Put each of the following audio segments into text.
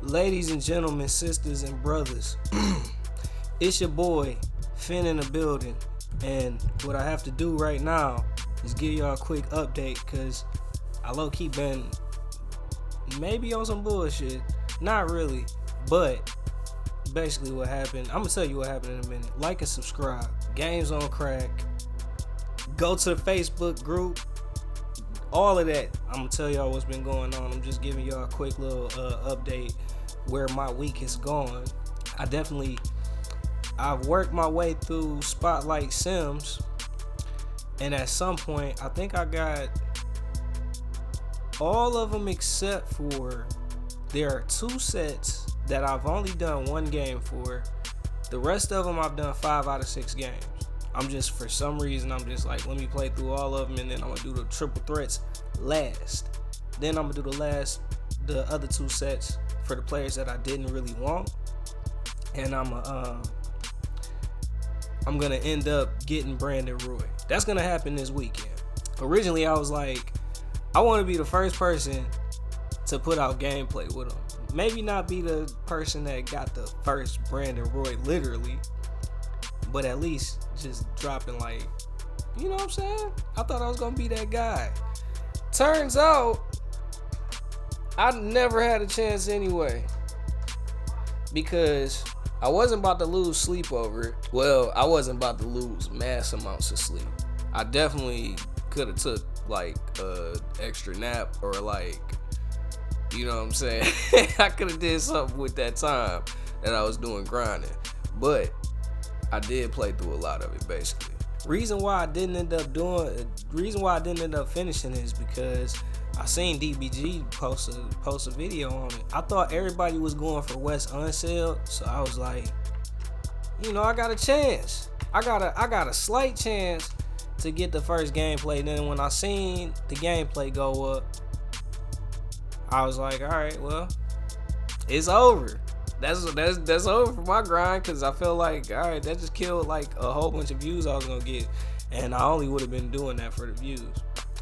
Ladies and gentlemen, sisters and brothers, it's your boy, Finn in the building. And what I have to do right now is give y'all a quick update because I low-key been maybe on some bullshit. Not really, but basically what happened. I'm going to tell you what happened in a minute. Like and subscribe. Games on Crack. Go to the Facebook group. All of that. I'm going to tell y'all what's been going on. I'm just giving y'all a quick little update where my week has gone. I've worked my way through Spotlight Sims, and at some point I think I got all of them except for there are 2 sets that I've only done 1 game for. The rest of them I've done 5 out of 6 games. For some reason I'm just like, let me play through all of them, and then I'm gonna do the triple threats last. Then I'm gonna do the other 2 sets for the players that I didn't really want, and I'm gonna end up getting Brandon Roy. That's gonna happen this weekend. Originally I was like, I want to be the first person to put out gameplay with him. Maybe not be the person that got the first Brandon Roy literally, but at least just dropping, like, you know what I'm saying? I thought I was gonna be that guy. Turns out I never had a chance anyway, because I wasn't about to lose sleep over it. Well, I wasn't about to lose mass amounts of sleep. I definitely could have took like a extra nap, or like, you know what I'm saying? I could have did something with that time that I was doing grinding. But I did play through a lot of it basically. Reason why I didn't end up finishing is because I seen DBG post a video on it. I thought everybody was going for West Unsealed, so I was like, I got a chance. I got a slight chance to get the first gameplay. And then when I seen the gameplay go up, I was like, all right, well, it's over. That's over for my grind, because I feel like, all right, that just killed like a whole bunch of views I was gonna get, and I only would have been doing that for the views.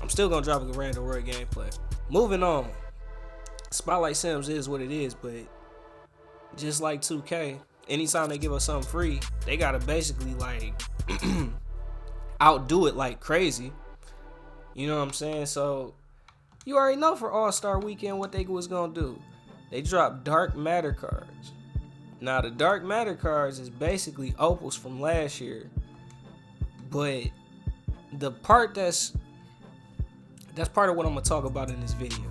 I'm still gonna drop a Brandon Roy gameplay. Moving on. Spotlight Sims is what it is, but just like 2K, anytime they give us something free, they gotta basically like outdo it like crazy. You know what I'm saying? So you already know for All Star Weekend what they was gonna do. They dropped Dark Matter cards. Now the Dark Matter cards is basically opals from last year, but the part that's part of what I'm gonna talk about in this video.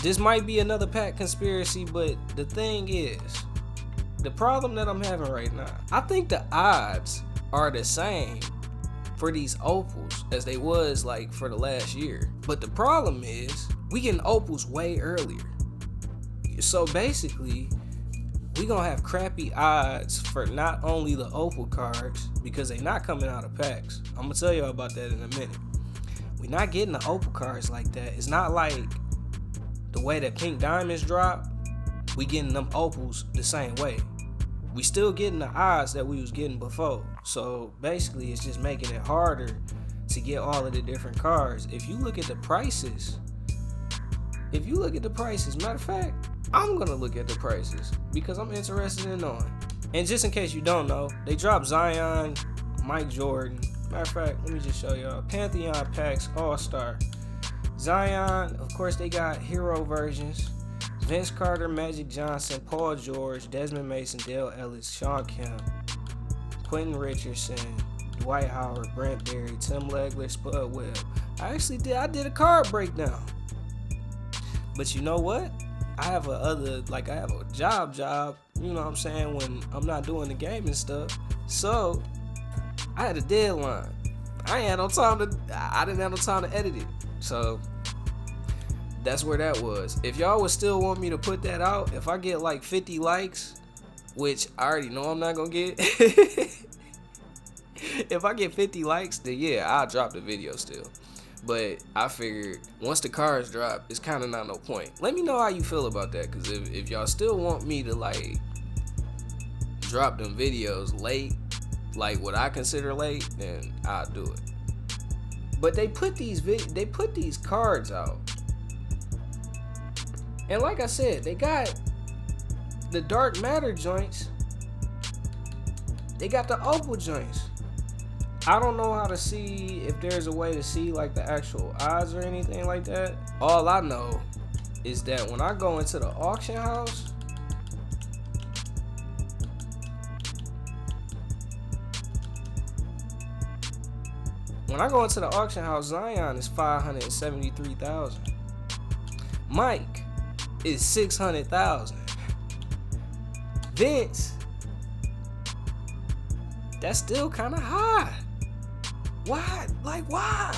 This might be another pack conspiracy, but the thing is, the problem that I'm having right now, I think the odds are the same for these opals as they was like for the last year. But the problem is, we getting opals way earlier. So basically, we gonna have crappy odds for not only the opal cards, because they not coming out of packs. I'm gonna tell y'all about that in a minute. We not getting the opal cards like that. It's not like the way that pink diamonds drop, we getting them opals the same way. We still getting the odds that we was getting before. So basically it's just making it harder to get all of the different cards. If you look at the prices, matter of fact, I'm gonna look at the prices because I'm interested in knowing. And just in case you don't know, they dropped Zion, Mike Jordan. Matter of fact, let me just show y'all. Pantheon packs All Star. Zion, of course, they got hero versions. Vince Carter, Magic Johnson, Paul George, Desmond Mason, Dale Ellis, Sean Kemp, Quentin Richardson, Dwight Howard, Brent Berry, Tim Legler, Spud Webb. I did a card breakdown. But you know what? I have a job, you know what I'm saying, when I'm not doing the gaming stuff. So I had a deadline. I didn't have no time to edit it. So that's where that was. If y'all would still want me to put that out, if I get like 50 likes, which I already know I'm not gonna get. If I get 50 likes, then yeah, I'll drop the video still. But I figured once the cards drop, it's kind of not no point. Let me know how you feel about that, because if y'all still want me to like drop them videos late, like what I consider late, then I'll do it. But they put these cards out And like I said, they got the dark matter joints. They got the opal joints. I don't know how to see if there's a way to see like the actual odds or anything like that. All I know is that when I go into the auction house, Zion is 573,000. Mike is 600,000. Vince, that's still kind of high. Why? Like, why?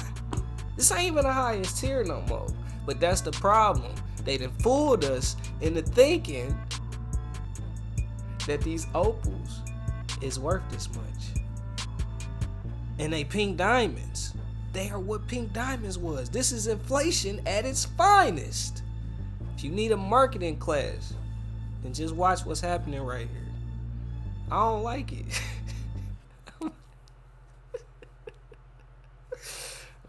This ain't even the highest tier no more. But that's the problem. They done fooled us into thinking that these opals is worth this much. And they pink diamonds. They are what pink diamonds was. This is inflation at its finest. If you need a marketing class, then just watch what's happening right here. I don't like it.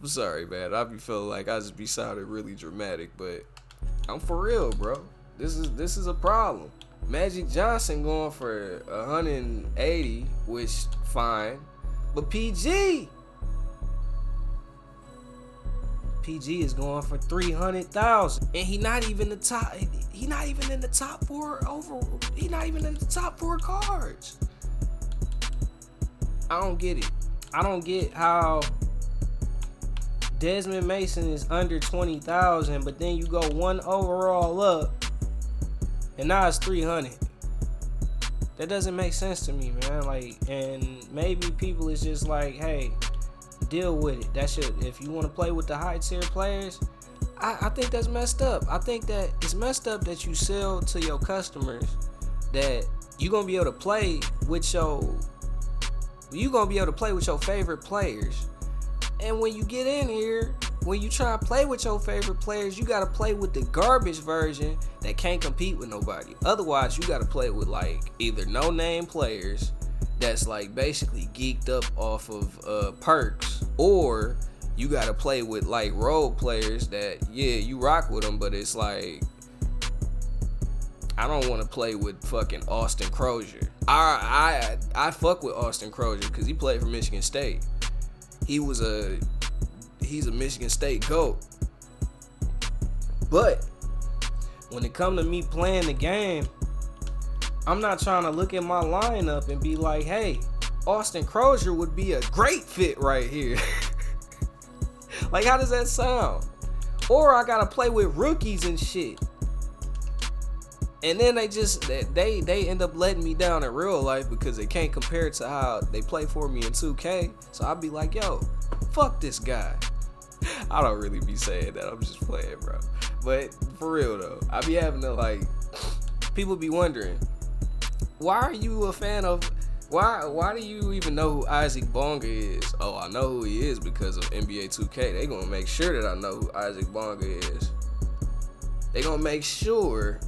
I'm sorry, man. I be feeling like I just be sounding really dramatic, but I'm for real, bro. This is a problem. Magic Johnson going for 180, which fine, but PG is going for 300,000, and he not even the top. He not even in the top four over. He not even in the top 4 cards. I don't get it. I don't get how Desmond Mason is under 20,000, but then you go 1 overall up, and now it's 300. That doesn't make sense to me, man. Like, and maybe people is just like, hey, deal with it. That should, if you want to play with the high tier players, I think that's messed up. I think that it's messed up that you sell to your customers that you're gonna be able to play with your favorite players. And when you get in here, when you try to play with your favorite players, you gotta play with the garbage version that can't compete with nobody. Otherwise, you gotta play with like either no name players that's like basically geeked up off of perks, or you gotta play with like role players that, yeah, you rock with them, but it's like, I don't want to play with fucking Austin Crozier. I fuck with Austin Crozier because he played for Michigan State. He's a Michigan State GOK. But when it come to me playing the game, I'm not trying to look at my lineup and be like, hey, Austin Crozier would be a great fit right here. Like, how does that sound? Or I gotta play with rookies and shit. And then they end up letting me down in real life because they can't compare it to how they play for me in 2K. So I'll be like, yo, fuck this guy. I don't really be saying that. I'm just playing, bro. But for real though, I be having to, like, people be wondering, why are you a fan of, why do you even know who Isaac Bonga is? Oh, I know who he is because of NBA 2K. They gonna make sure that I know who Isaac Bonga is. They gonna make sure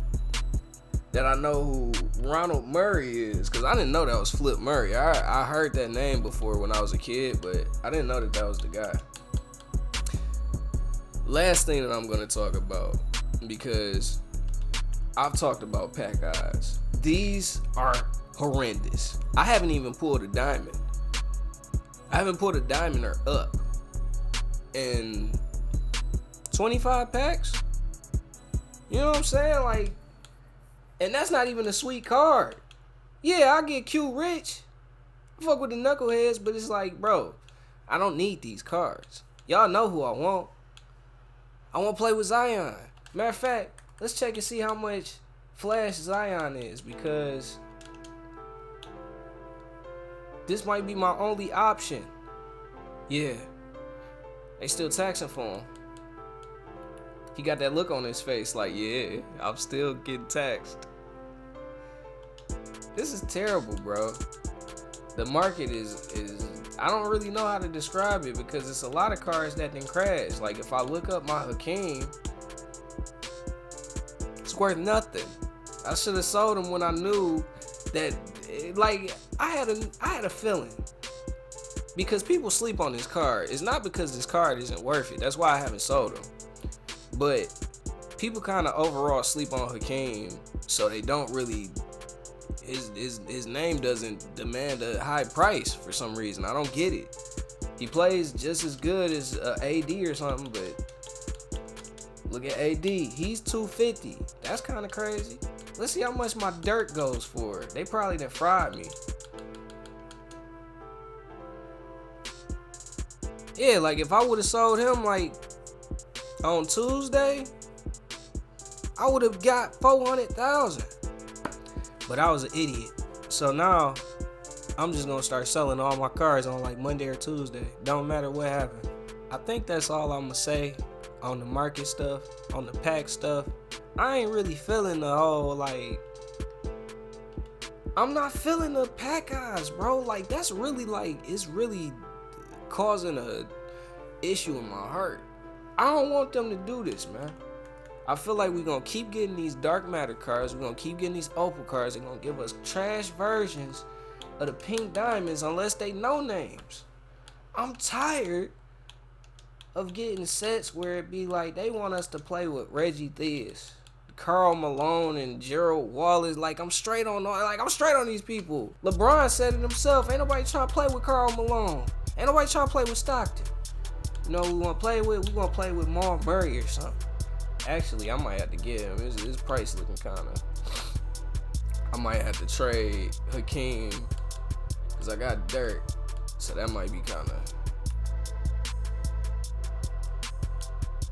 that I know who Ronald Murray is, because I didn't know that was Flip Murray. I heard that name before when I was a kid, but I didn't know that was the guy. Last thing that I'm going to talk about, because I've talked about pack odds. These are horrendous. I haven't even pulled a diamond. I haven't pulled a diamond or up in 25 packs. You know what I'm saying? Like, and that's not even a sweet card. Yeah, I get Q rich. I fuck with the knuckleheads, but it's like, bro, I don't need these cards. Y'all know who I want. I want to play with Zion. Matter of fact, let's check and see how much Flash Zion is, because this might be my only option. Yeah, they still taxing for him. He got that look on his face like, yeah, I'm still getting taxed. This is terrible, bro. The market is I don't really know how to describe it, because it's a lot of cards that didn't crash. Like, if I look up my Hakeem, it's worth nothing. I should have sold him when I knew that, like, I had a feeling. Because people sleep on this card. It's not because this card isn't worth it. That's why I haven't sold him. But people kind of overall sleep on Hakeem, so they don't really. His name doesn't demand a high price for some reason. I don't get it. He plays just as good as AD or something, but look at AD. He's 250. That's kind of crazy. Let's see how much my Dirk goes for. They probably done fried me. Yeah, like if I would have sold him like on Tuesday, I would have got 400,000. But I was an idiot. So now I'm just gonna start selling all my cards on like Monday or Tuesday. Don't matter what happened. I think that's all I'm gonna say on the market stuff, on the pack stuff. I ain't really feeling the whole like. I'm not feeling the pack odds, bro. Like that's really like it's really causing a issue in my heart. I don't want them to do this, man. I feel like we're going to keep getting these dark matter cards. We're going to keep getting these opal cards. They're going to give us trash versions of the pink diamonds unless they no names. I'm tired of getting sets where it be like they want us to play with Reggie Theus, Karl Malone, and Gerald Wallace. Like I'm straight on these people. LeBron said it himself. Ain't nobody trying to play with Karl Malone. Ain't nobody trying to play with Stockton. You know who we want to play with? We want to play with Maul Murray or something. Actually, I might have to get him. His price looking kind of. I might have to trade Hakeem because I got Dirk, so that might be kind of.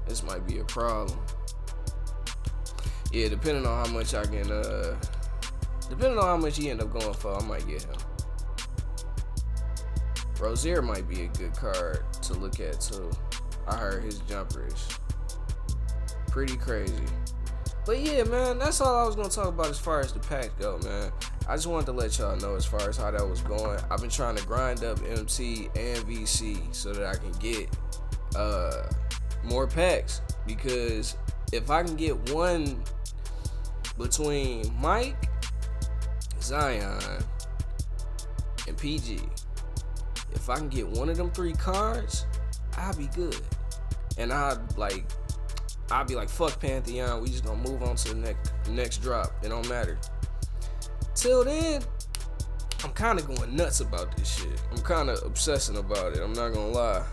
This might be a problem. Yeah, depending on how much I can. Depending on how much he end up going for, I might get him. Rozier might be a good card to look at too. I heard his jumper is pretty crazy. But yeah, man, that's all I was gonna talk about as far as the pack go, man. I just wanted to let y'all know as far as how that was going. I've been trying to grind up MT and VC so that I can get more packs, because if I can get one between Mike, Zion, and PG, if I can get one of them 3 cards, I'll be good. And I'll be like, fuck Pantheon, we just gonna move on to the next drop. It don't matter. Till then, I'm kind of going nuts about this shit. I'm kind of obsessing about it. I'm not gonna lie.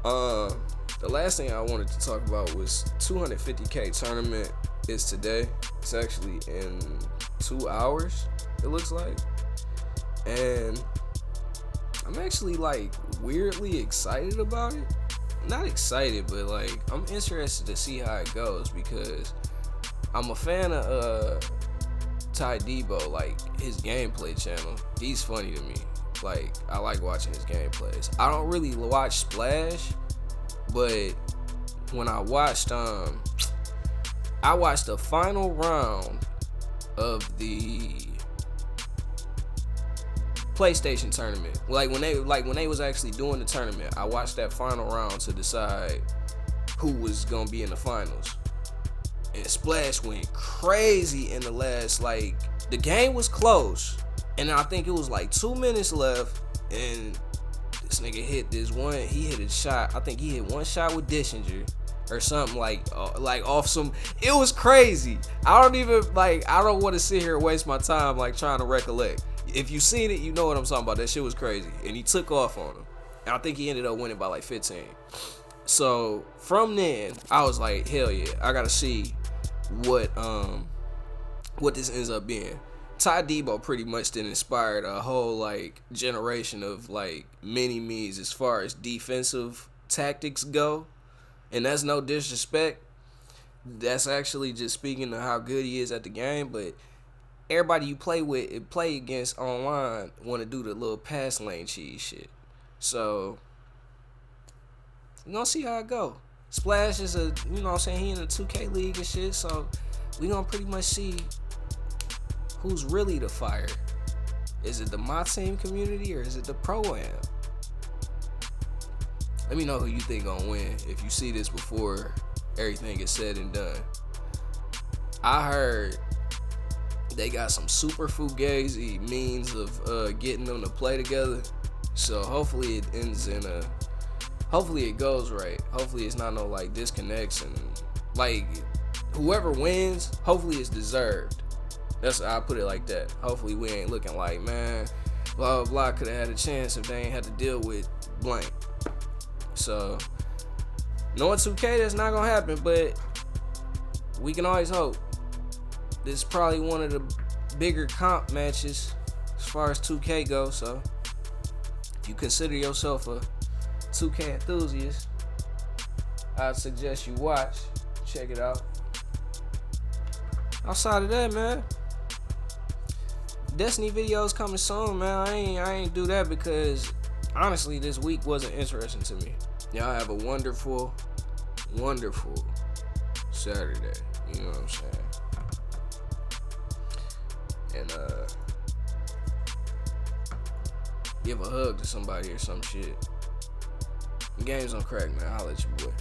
The last thing I wanted to talk about was 250K tournament is today. It's actually in 2 hours, it looks like. And I'm actually like weirdly excited about it. Not excited, but like I'm interested to see how it goes, because I'm a fan of Ty Debo, like his gameplay channel. He's funny to me. Like I like watching his gameplays. I don't really watch Splash, but when I watched the final round of the PlayStation tournament. Like when they was actually doing the tournament, I watched that final round to decide who was gonna be in the finals. And Splash went crazy in the last, like, the game was close, and I think it was like 2 minutes left, and this nigga hit this one. He hit a shot. I think he hit one shot with Dishinger or something like off some. It was crazy. I don't want to sit here and waste my time like trying to recollect. If you seen it, you know what I'm talking about. That shit was crazy. And he took off on him. And I think he ended up winning by like 15. So from then, I was like, hell yeah, I gotta see what this ends up being. Ty Debo pretty much then inspired a whole like generation of like mini me's as far as defensive tactics go. And that's no disrespect. That's actually just speaking of how good he is at the game, but everybody you play against online want to do the little pass lane cheese shit. So we gonna see how it go. Splash is he in a 2K league and shit. So we gonna pretty much see who's really the fire. Is it the MyTeam community or is it the Pro-Am? Let me know who you think gonna win if you see this before everything is said and done. I heard they got some super fugazi means of getting them to play together. So hopefully it ends in hopefully it goes right. Hopefully it's not no like disconnects and like whoever wins, hopefully it's deserved. I'll put it like that. Hopefully we ain't looking like, man, blah, blah, blah, could have had a chance if they ain't had to deal with blank. So, knowing 2K, that's not going to happen, but we can always hope. This is probably one of the bigger comp matches as far as 2K goes, so if you consider yourself a 2K enthusiast, I'd suggest you watch. Check it out. Outside of that, man, Destiny videos coming soon, man. I ain't do that because honestly this week wasn't interesting to me. Y'all have a wonderful, wonderful Saturday. You know what I'm saying? And give a hug to somebody or some shit. Games on crack, man. I'll let you boy.